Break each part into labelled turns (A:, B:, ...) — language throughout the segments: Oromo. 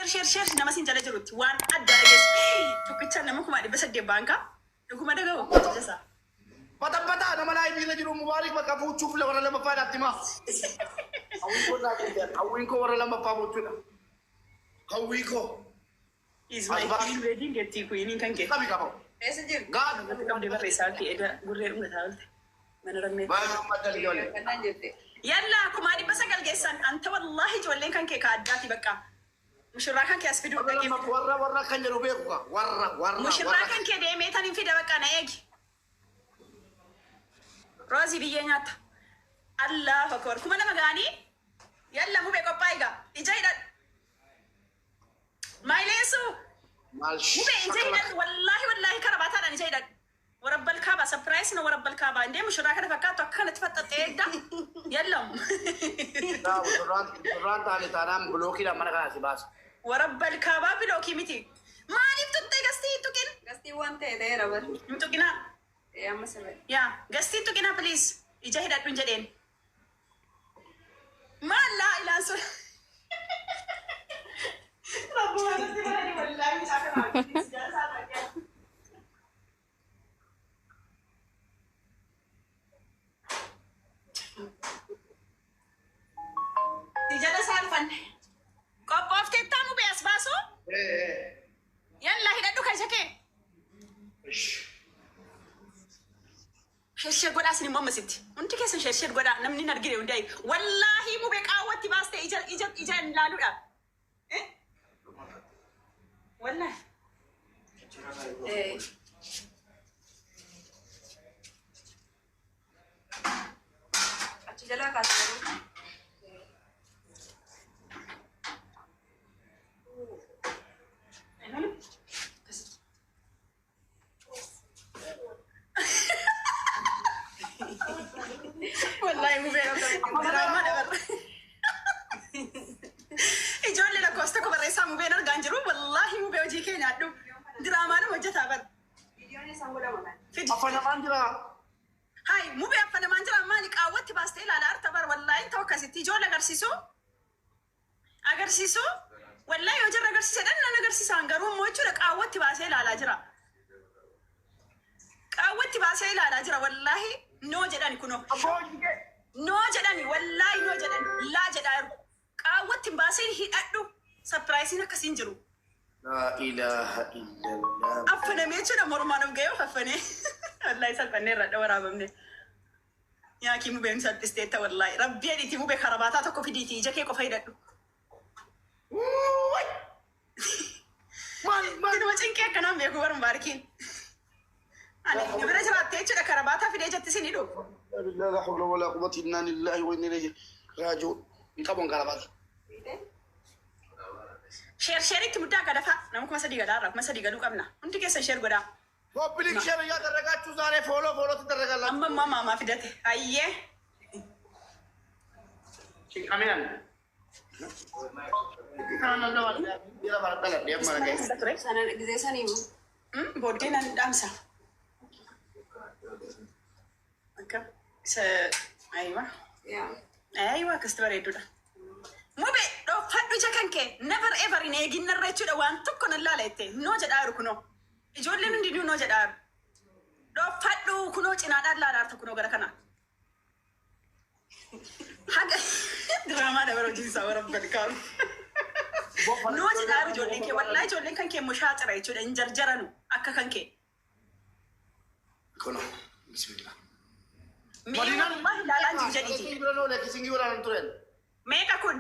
A: share nama sin jala jirutti waan adda dhageessu tokkicha nama kuma dhibba saddeet baanka dhuguma dhaga'u jasa
B: bata nama laay biira jiru mubaarik bakka fuuchuuf warra lama faadhaatti maa hawwiin koo warra lama faa fuuchuudha hawwii koo
A: is my wedding getti queen kan ke
B: qabi qaba
A: gaad qabde barreessaa fi eda gurree dhunga taalte mana rammee
B: baay'ee madda liyoole
A: yalla kuma dhibba sagal geessan anta wallahi ijoolleen kan kee ka addaati bakka mushurraa kan kee as fiduu dhageef
B: warra kan jedhu beeku warra
A: mushurraa kan kee deemee tan hin fida bakka na eegi Rozi biyya nyaata Allah akbar kuma nama gaanii yalla mubee qophaa'iga ija hidhadhu maayileessu mubee ija hidhadhu wallahi karabaataadhaan ija hidhadhu warabbal kaaba surprise na warabbal kaaba indee mushurraa kana fakkaatu akka kanatti faxxaxee eegda yallam
B: surraan taane taanaan bilookiidhaan mana kanaa si baasa
A: warabbal kaaba bilookii miti maaliif tuttee gastii
C: waan ta'e ta'eera bar
A: hin tuqinaa
C: amma sirre
A: yaa gastii tuqinaa please ija hidhadhuun jedheen maallaa ilaan sun Tijala salfanne qophoofteettaa nu bees baasu yalla hidhadhu kan shakee sheshe godhaa sin immoo ammasitti hundi keessan sheshe godhaa namni argine hundi ayi wallaahi mubee qaawwatti baaste ija hin laaluudha wallaahi
C: achi jalaa kaasee
A: wallahi mubee drama dabar ijoollee lakkoofsa ko barreessaa mubeen argaan jiru wallahi mubee hojii keenya addu diraamaan hojjetaa bar
C: viidiyoon isaan godhaman
B: afanamaan jira
A: hay mubee afanamaan jira maali qaawwatti baastee ilaalaa arta bar wallahi ta'u akkasitti ijoollee agarsiisu wallahi yoo jirra agarsiisedhan nan agarsiisaan garuu immoo jechuudha qaawwatti baasee ilaalaa jira wallahi noo jedhani kuno noo jedhani wallahi noo jedhani laa jedhaa qaawwatti baasee hidhadhu surprise akkasiin jiru
B: la ilaha illallah
A: affanamee jechuudha mormaan of ga'ee of affanee wallahi salphannee irra waraabamne yaa kii mubeen salphisteetta wallahi rabbii edhiitii mubee karabaataa tokko fidiitii ija kee qofa hidhadhu Kinuma cinqee akkanaan beeku baruun baarkiin ani bira jiraattee jechuudha karabaataa fidee jetti sin hidhu
B: la hawla wala quwwata illa billahi wa inna ilayhi raaji'uun qabon karabaata
A: sheeritti muddaa gadafaa nama kuma sadii gadaarra kuma sadii gaduu qabna hundi keessan sheer godhaa
B: Public share እያደረጋችሁ ዛሬ ፎሎ ትደረጋላችሁ
A: amma maamaa fidate hayyee
B: አሜን
C: sana gisee sanii
A: booddee nan dhaamsa akka isa aywa akkasitti bareedduudha mubee dhoofadhu ija kan kee never ever hin eegin narra jechuudha waan tokko nan laala jette noo jedhaaru kunoo ijoolleen hundinuu noo jedhaaru dhoofadhu kunoo cinaadhaan laalaarta kunoo gara kanaa haga diraamaa dabar hojiinsaa warabbal kaaru noo jedhaaru ijoolleen kee wallaa ijoolleen kan kee mushaa xira jechuudha hin jarjaranu akka kan kee
B: kono bismillah
A: wallahi laalaan jiru jedhiiti meeqa kun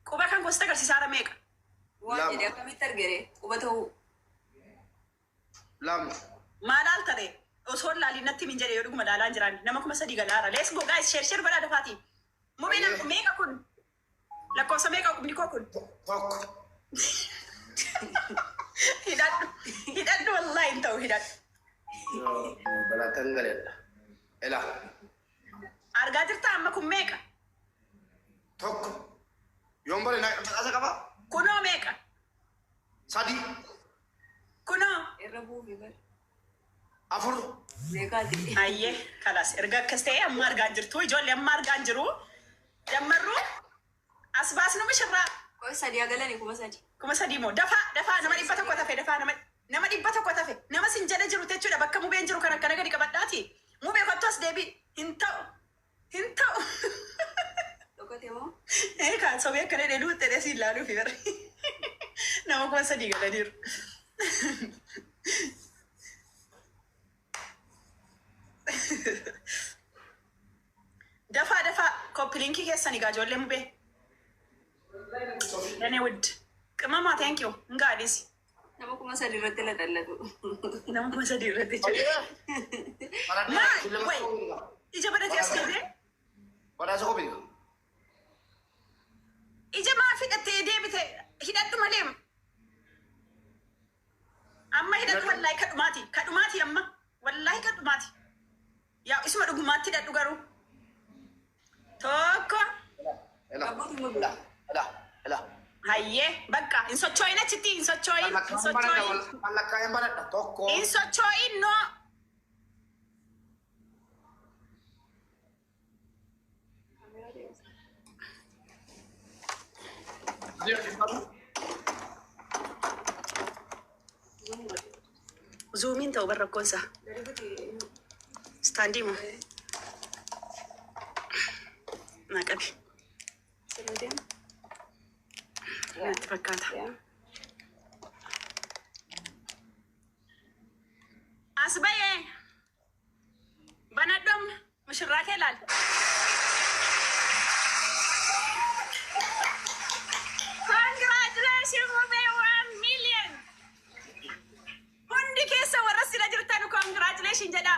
A: quba kan gosta agarsiisaara meeqa
C: waan jedhe akkamitti argere quba ta'uu
B: lama
A: maalaal ta'e osoo laalii natti min jedhe yoo dhuguma laalaan jiraan nama kuma sadii galaara let's go guys share godhaa dafaati mubee meeqa kun lakkoofsa meeqa qubni koo kun
B: tokko
A: hidhadhu wallahi hin ta'u hidhadhu
B: balatan galedha ela
A: argaa jirta amma kun meeqa
B: tokko yombare na asa qaba
A: kunoo meeqa
B: sadi
A: kunoo
C: irra buufi bar
B: afur
C: meeqaati
A: hayyee kalas erga akkas ta'e amma argaan jirtu ijoollee amma argaan jiru jammarru Asbaas nama shirraa.
C: Koi sadi agalani kuma sadi.
A: Kuma sadii moo dafaa nama dhibba tokko tafe dafaa nama dhibba tokko tafe nama sin jala jiru jechuudha bakka mubeen jiru kan akkana gadi qabadhaati. Mubee kottoos deebii hin ta'u.
C: Dhokate moo?
A: Kan sobee akkana dheeduu ta'ee si ilaaluu fi bara. Nama kuma sadii galaniiru. Dafaa koppiliinkii keessanii gaa ijoollee mubee. Dane would qimama thank you ngaadis.
C: Nama kuma sadi irratti la dallatu.
A: Nama kuma sadii irratti jechuudha. Maal ija badate as deebee.
B: Badhaasa kophee.
A: Ija maa fidhattee deebite hidhadhu malee. Amma hidhadhu wallaahi kadhumaati amma wallaahi kadhumaati. Yaa isuma dhugumaatti hidhadhu garuu. Tokko. Hayyee bakka hin sochooyin achitti hin sochooyin.
B: Lakkaa'een baradha tokko.
A: Hin sochooyin noo. Zoomiin ta'u barra rakkoonsa. Istaandii moo? Naa qabi. Natti fakkaata. As bahee banadhoom mushirraa kee ilaal. Congratulations mubee 1 million. Hundi keessa warra sila jirtan congratulations jedha.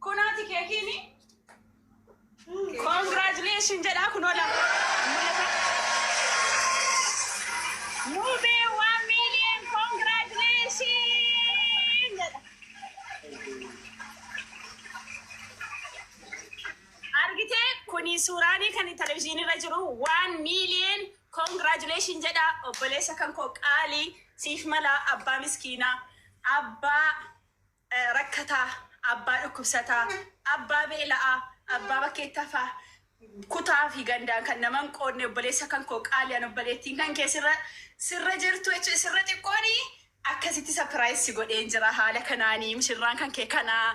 A: Kunaati keekiini. Congratulations jedha kunoola. Mubee 1 million congratulations. Argite kuni suuraanii kan televizyiinii irra jiru 1 million congratulations jedha. Obboleessa kan koo qaalii siif mala abbaa miskiinaa abbaa rakkataa abbaa dhukkubsataa abbaa beela'aa abbaa bakkeettafaa kutaa fi gandaan kan naman qoodne obboleessa kan koo qaaliyan obboleettiin kan kee sirra jirtu jechuudha. Sirra xiqqooni akkasitti sapiraayisii godheen jira haala kanaanii mishirraan kan kee kanaa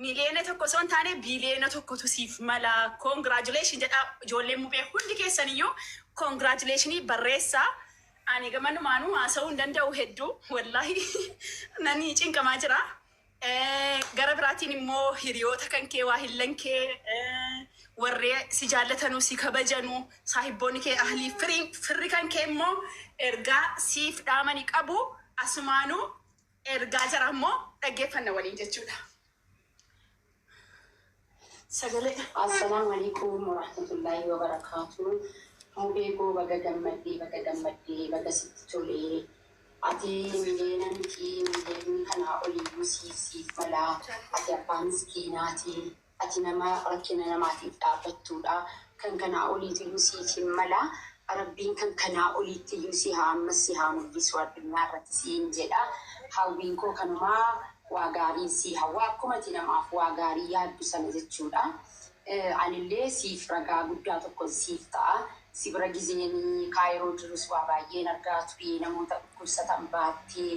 A: miliyoona tokko osoo hin taane biliyoona tokkotu siif mala. Congratulations jedha ijoolleen mubee hundi keessaniyyuu congratulationii barreessaa. Ani gamanumaanuu haasa'uu hin danda'u hedduu wallaahi nani cinqamaa jira. Gara biraatiin immoo hiriyoota kan kee waahillan kee warree si jaallatanuu si kabajanuu saahibboonni kee ahlii firri kan kee immoo ergaa siif dhaamanii qabu asumaanuu ergaa jara immoo dhaggeeffanna waliin jechuudha. Sagalee.
D: Assalamu alaikum warahmatullahi wabarakatuh. Mubee koo baga gammaddee baga sitti tolee. Ati miliyoona miliyoonni kanaa oliyyuu siif malaa. Ati abbaa miskiinaati. Ati nama rakkina namaatiif dhaabbattuudha. Kan kanaa oliitiyyuu siif hin malaa. Rabbiin kan kanaa oliitiyyuu si haa ammas si haa mul'isu addunyaa irratti siin jedha. Hawwiin koo kanumaa waa gaarii si hawwa akkuma ati namaaf waa gaarii yaaddu sana jechuudha. Anillee siif ragaa guddaa tokko siif ta'a. Si bira gizeenii kaayiroo jirus waa baay'een argaa ture namoota dhukkubsatan baattee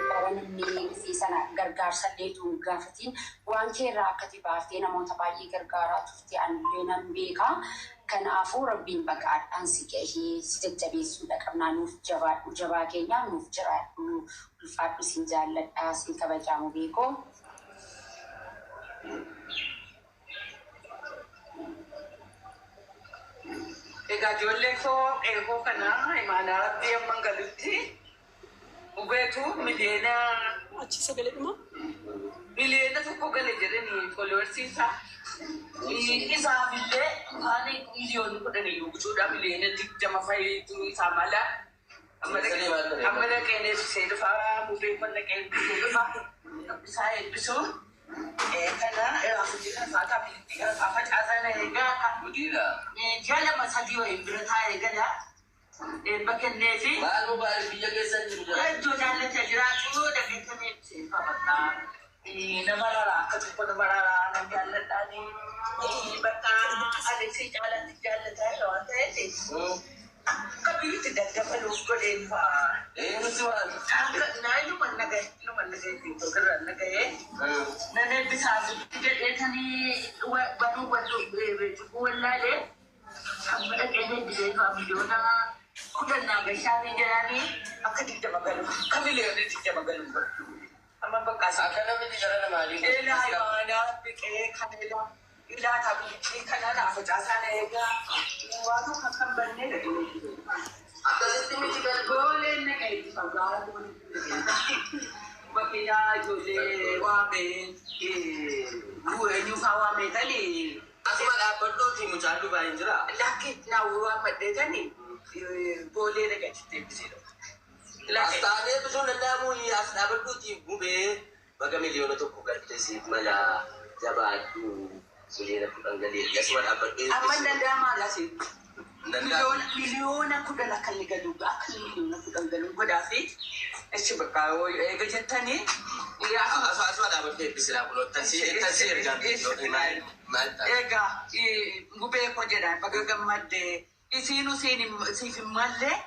D: baranillee fi sana gargaarsallee tuun gaafatiin waan kee irraa akkati baaftee namoota baay'ee gargaaraa turte anillee nan beekaa. Kanaafuu rabbiin baqaadhaan si gahee si jajjabeessuudha qabnaa nuuf jabaadhu jabaa keenyaa nuuf jiraadhu ulfaadhu sin jaalladhaa sin kabajaamu beekoo.
E: Egaa ijoollee koo eegoo kana imaanaa rabbii amman galutti hubeetu
A: Achi sagalee dhuma.
E: miliyoona tokko gale jedhanii followersiisaa. Isaafillee kaanii miliyoonni 10 guutuudha miliyoona 20 fayyadu isaa mala. Amma dhaqeen eebbisee dhufaa mubeen kun dhaqeen eebbisee dhufaa isaa eebbisuu. Kana hojjetan faataa bilitti gara faafa caasaan eegaa jala masadii waliin bira taa'ee gala bakkannee fi maal bobaale biyya keessan jiru iddoo jaallata jiraatu dhageettamee seeffamadhaa nama raraa akka tokko nama raraa nama jaalladhaanii bakka aleksii caalatti jaallataa irra waan ta'eef su'aan. Naa iluman nagahee tokkorraan nagahee. Nama eebbisaasutti jedheetanii baruu cubbuu wallaalee amma dhaqeen eebbisee faamiliyoona kudhannaa gashaanii jedhanii akka 20 galu. Kamilee 20 galu. Amma bakka akka namni gara namaanii. Eelaa imaanaa biqee kan ilaa taphii kanaan facaasaa eegaa waan kan bannee dhaqee. Akkasitti miti gargooleen na qeetti fagaatu. Bakkeedhaa ijoollee waamee eenyuufaa waamee tanii. Asuma dhaabbadhuuti mucaan Dubaay hin jira. Lakki naawwii waan maddeetanii boolee dhaqeetti eebbiseedha. Astaanee bisuun danda'amu as dhaabbadhuuti gubee baga miliyoona tokko galteesiif mala jabaadhu miliyoona 10 galee asuma dhaabbadhee. Amma danda'amaa laasiif. Miliyoona 10 akka inni galu akka miliyoona 10 galu godhaafi achi bakka eega jettanii. Asuma dhaabbadhee eebbiseedha kunuun ergaa. Egaa gubee koo jedhaan baga gammaddee isiinuu siif hin mallee.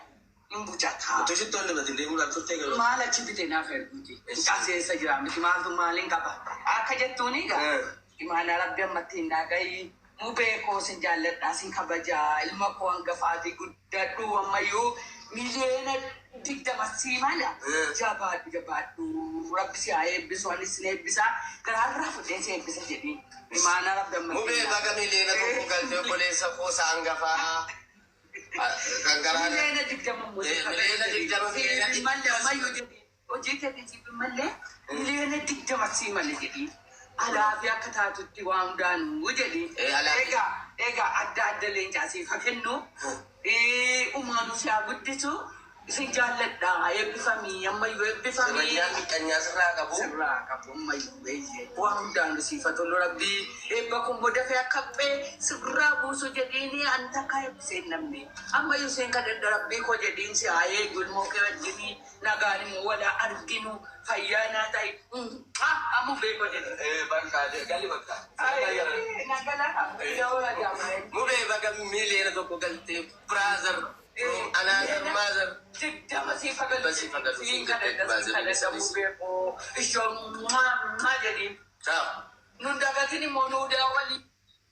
E: Imbucata. Tujuh tahun lebih tinggi bulan turte kalau. Malah cipite na ferguti. Kasih saja mesti malu malin kapa. Akka jettu ni ga. Imana rabbian mati nagai mube ko senjalat asin kabaja ilma ko angafati guddadu amayu miliena tikta masih mana. Jabat rabbi si aye biswani sine bisa kerana fute si bisa jadi. Imana rabbian mati. Mube baga miliena tu kalau boleh sako sanggafa. Kangaraan. Miliyoona 20 muuziqaa. Miliyoona 20 malee mayyuu jedhee hojii keetiif malee miliyoona 20 sii malee jedhee alaafi akka taatutti waan hundaanuu jedhee. Egaa adda leencaasiif hakennu uumaanuu si haa guddisu isin jaalladhaa eebbifamii ammayyuu eebbifamii. Sirraa miidhagnaa sirraa qabu. Sirraa qabu ammayyuu beeyyee waan hundaanuu siifa tolu rabbii eebba kun dafee akka sirraa buusu jedhiini anta akka eebbiseen namni ammayyuu seen kadhadha rabbii koo jedhiin si haa eegu ilmoo kee wajjinii nagaan immoo wala arginu fayyaanaa ta'e ammu beekoo jedhi. Bakka galii bakka. Nagalaa. Mubee bakka miliyoona tokko galtee biraazar. Another mother. Jidda masih fagal. Sing kada mubeko. Isyo majadi. Ciao. Nunda katini monuda wali.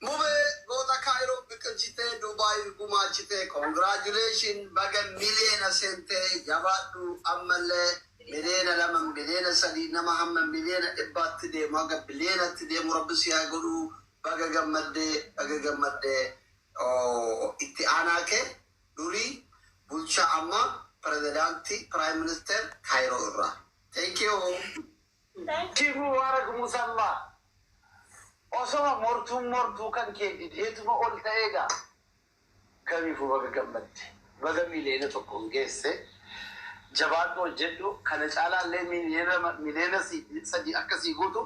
B: Mube gota Cairo bikajite Dubai gumachite. Congratulations baga miliyoona sente jabatu amalle miliyoona lama miliyoona sadi nama hamma miliyoona ibbaatti deemu haga biliyoonatti deemu rabbi si haa godhu baga gammadde itti aanaa kee. Duri bulcha amma presidentti prime minister Cairo irra. Thank you.
E: Thank you warak musalla. Osoma mortu kan kedi etuma ol ta'eega. Kamifu baga gammadde. Baga miliyoona tokko geesse. Jabaadhu jedhu kana caalaallee miliyoona sadi akkasii guutu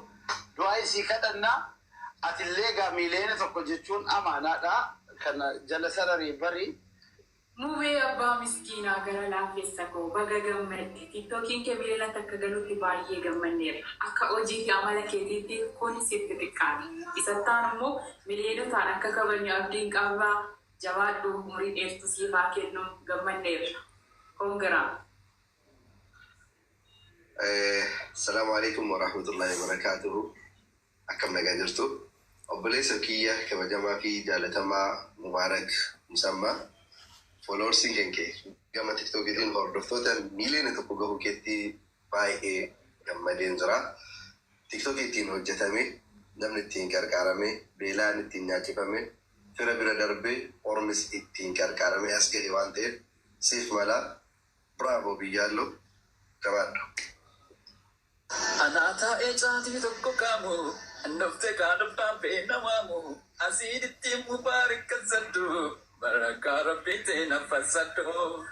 E: du'aa isii kadhannaa atillee gaa miliyoona tokko jechuun amaanaadha. Kana jala sararii barii.
F: Mube abbaa miskiinaa gara laafessa koo baga gammadde tiktookiin kee miliyoona takka galuutti baay'ee gammanneera. Akka hojii fi amala keetiitti kun sitti xiqqaadha. Isattaan immoo miliyoonotaan akka kabajnu abdiin qabaa jabaadhu umurii dheertuu siif haa kennu gammanneera. Kongiraa.
G: Assalamu alaikum warahmatullahi wabarakatuh. Akkam nagaa jirtu. Obboleessa kiyya kabajamaa fi jaalatamaa Mubaarak Musammaa. Followers kenke gama TikTokitiin hordoftoota miliyoona tokko gahu keetti baay'ee gammadeen jira. TikTokitiin hojjetame namni ittiin gargaarame beelaan ittiin nyaachifame fira bira darbee ormis ittiin gargaarame as gadi waan ta'eef siif mala bravo biyyaallo gabaadhu.
H: Anaataa eechaatii tokko qaamu annoftee kaadhubbaan beenamaamu asiin Mubaarak kasaddu. Barakara pete na fasado.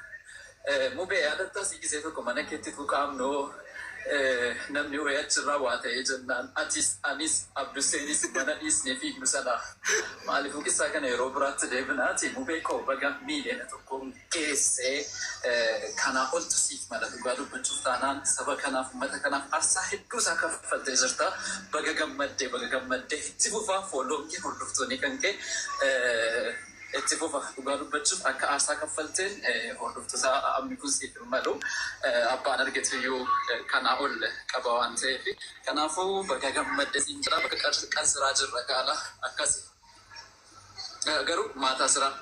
H: Mube adata sikise to komana keti tukamno. Namni wayachira wate ejennan anis abdusenis mana isnefi musala. Maalifu kisa kana robrat devenati mube ko baga miliyoona tokko geesse kana oltu siif mala dhugaadhu bunchuuftaanaan saba kanaaf ummata kanaaf arsaa hedduu isaa kaffattee jirta. Baga gammadde itti fufaa fooloo hordoftoonni kan kee itti fufa dhugaa dubbachuuf akka aarsaa kaffalteen hordoftoota amni kun siif malu abbaan argeetiyyuu kanaa ol qaba waan ta'eef kanaafuu bakka gammadde siin jira bakka qansiraa jirra kaala akkasi garuu maataa siraa.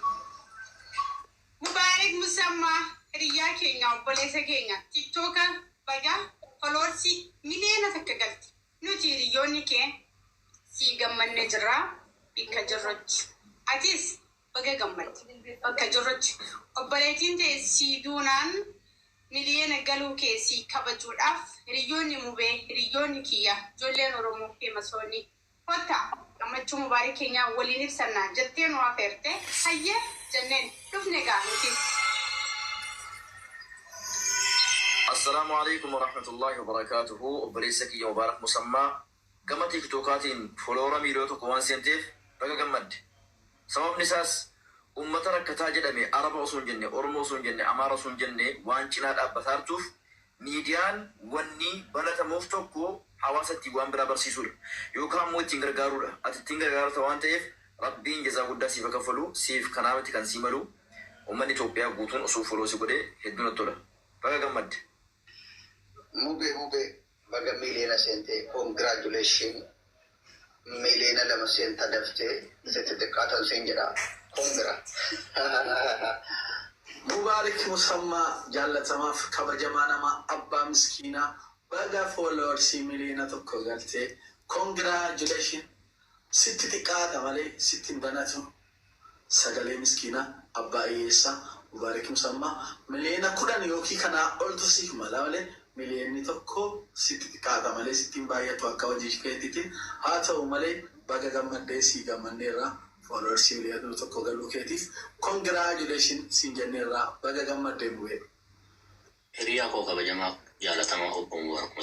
I: Mubaarak Musammaa hiriyaa keenya obboleessa keenya tiktoka baga foloorsii miliyoona takka galti nuti hiriyoonni kee sii gammanne jirra bakka jirrochi atis baga gammadde bakka jirrochi obboleettiin ta'e sii duunaan miliyoona galuu kee sii kabajuudhaaf hiriyoonni mubee hiriyoonni kiyya ijoolleen oromoo fi masoonni kottaa gammachuu mubaarak keenya waliin ibsannaa jettee nu affeerte hayya jenneen dhufne gaanutis.
J: السلام عليكم ورحمة الله وبركاته. وبريسك يا مبارك مسمى كما تيكتوكاتين فلورا ميلوتو كوان سنتيف بقى جمد سبب نساس أمتنا كتاجد أمي عرب أصون جنة أورمو أصون جنة أمار أصون جنة وانشنات أبثارتوف ميديان وني بلد مفتوكو حواسة تيوان برابر سيسول يوكام مو تنجر غارورا أتتنجر غارو توان تيف ربين جزا قد سيفا كفلو سيف كنامتي كان سيمالو ومن إتوبيا قوتون أصول فلو سيقودي هدون الطولة بقى جمد
B: Mube baga miliyoona seente congratulation miliyoona lama seenta daftee sitti xiqqaatan siin jedha congra.
K: Mubaarak Musammaa jaallatamaaf kabajamaa nama abbaa miskiinaa baga followers miliyoona tokko galtee congratulation sitti xiqqaata malee sitti hin banatu sagalee miskiinaa abbaa hiyyeessaa Mubaarak Musammaa miliyoona 10 yookiin kanaa oltu siif mala malee miliyoonni tokko sitti xiqqaata malee sittiin baay'atu akka hojii keetiitiin haa ta'u malee baga gammaddee sii gammanneerraa followers miliyoona tokko galuu keetiif congratulation siin jenneerraa baga gammaddee bu'ee.
L: Hiriyaa koo kabajamaa jaalatamaa obbo Mubaarak